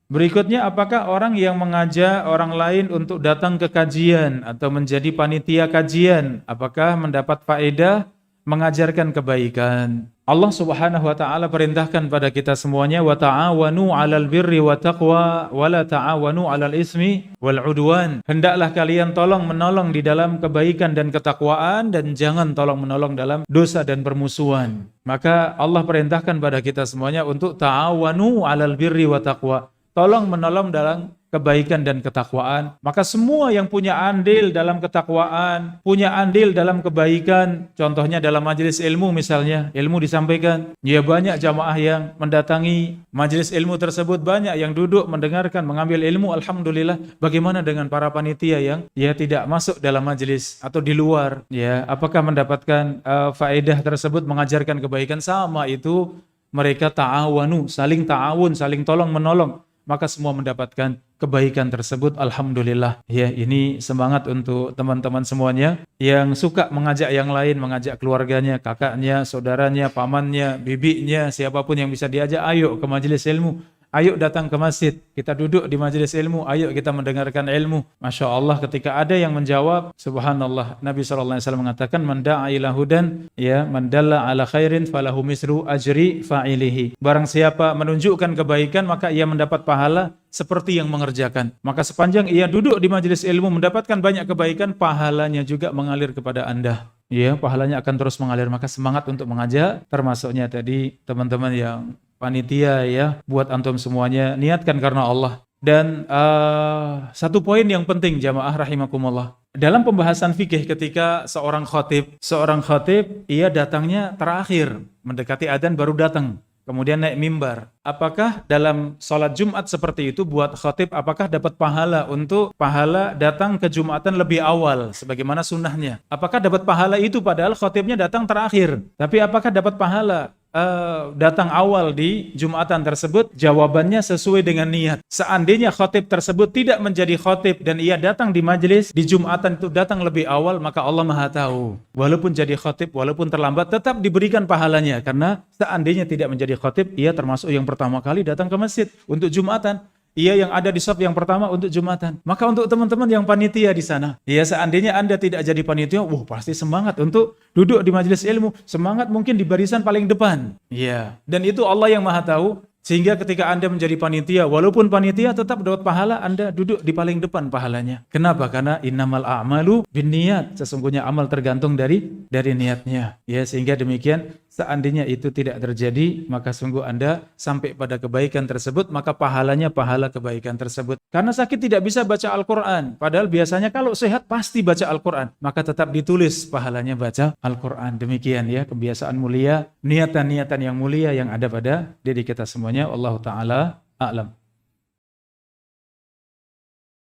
Berikutnya, apakah orang yang mengajak orang lain untuk datang ke kajian atau menjadi panitia kajian, apakah mendapat faedah mengajarkan kebaikan? Allah Subhanahu wa taala perintahkan pada kita semuanya, wa ta'awanu 'alal birri wa taqwa wa la ta'awanu 'alal ismi wal 'udwan. Hendaklah kalian tolong menolong di dalam kebaikan dan ketakwaan, dan jangan tolong menolong dalam dosa dan permusuhan. Maka Allah perintahkan pada kita semuanya untuk ta'awanu 'alal birri wa taqwa. Tolong menolong dalam kebaikan dan ketakwaan. Maka semua yang punya andil dalam ketakwaan, punya andil dalam kebaikan, contohnya dalam majelis ilmu misalnya, ilmu disampaikan, ya banyak jamaah yang mendatangi majelis ilmu tersebut, banyak yang duduk mendengarkan, mengambil ilmu, alhamdulillah. Bagaimana dengan para panitia yang ya tidak masuk dalam majelis atau di luar, ya apakah mendapatkan faedah tersebut mengajarkan kebaikan? Sama itu, mereka ta'awanu, saling ta'awun, saling tolong menolong, maka semua mendapatkan kebaikan tersebut, alhamdulillah. Ya, ini semangat untuk teman-teman semuanya yang suka mengajak yang lain, mengajak keluarganya, kakaknya, saudaranya, pamannya, bibinya, siapapun yang bisa diajak, ayo ke majelis ilmu. Ayo datang ke masjid, kita duduk di majelis ilmu, ayo kita mendengarkan ilmu. Masya Allah, ketika ada yang menjawab, subhanallah, Nabi SAW mengatakan, man da'a ila hudan, ya, man dalla ala khairin falahu misru ajri fa'ilihi. Barang siapa menunjukkan kebaikan, maka ia mendapat pahala seperti yang mengerjakan. Maka sepanjang ia duduk di majelis ilmu mendapatkan banyak kebaikan, pahalanya juga mengalir kepada Anda. Ya, pahalanya akan terus mengalir. Maka semangat untuk mengajak, termasuknya tadi teman-teman yang panitia, ya, buat antum semuanya, niatkan karena Allah. Dan satu poin yang penting jamaah rahimakumullah, dalam pembahasan fikih ketika seorang khatib ia datangnya terakhir, mendekati adzan baru datang, kemudian naik mimbar. Apakah dalam sholat Jumat seperti itu buat khatib, apakah dapat pahala untuk pahala datang ke Jumatan lebih awal sebagaimana sunnahnya? Apakah dapat pahala itu padahal khatibnya datang terakhir? Tapi apakah dapat pahala datang awal di Jumatan tersebut? Jawabannya sesuai dengan niat. Seandainya khatib tersebut tidak menjadi khatib dan ia datang di majelis di Jumatan itu datang lebih awal, maka Allah Maha tahu. Walaupun jadi khatib, walaupun terlambat, tetap diberikan pahalanya. Karena seandainya tidak menjadi khatib, ia termasuk yang pertama kali datang ke masjid untuk Jumatan. Ia yang ada di shaf yang pertama untuk Jumatan. Maka untuk teman-teman yang panitia di sana, ya seandainya Anda tidak jadi panitia, pasti semangat untuk duduk di majelis ilmu, semangat mungkin di barisan paling depan. Ya, dan itu Allah yang Maha tahu. Sehingga ketika Anda menjadi panitia, walaupun panitia tetap dapat pahala, Anda duduk di paling depan pahalanya. Kenapa? Karena innamal a'malu binniyat. Sesungguhnya amal tergantung dari niatnya. Ya, sehingga demikian, seandainya itu tidak terjadi, maka sungguh Anda sampai pada kebaikan tersebut, maka pahalanya pahala kebaikan tersebut. Karena sakit tidak bisa baca Al-Quran. Padahal biasanya kalau sehat pasti baca Al-Quran. Maka tetap ditulis pahalanya baca Al-Quran. Demikian ya, kebiasaan mulia, niatan-niatan yang mulia yang ada pada diri kita semuanya. Wallahu ta'ala a'lam.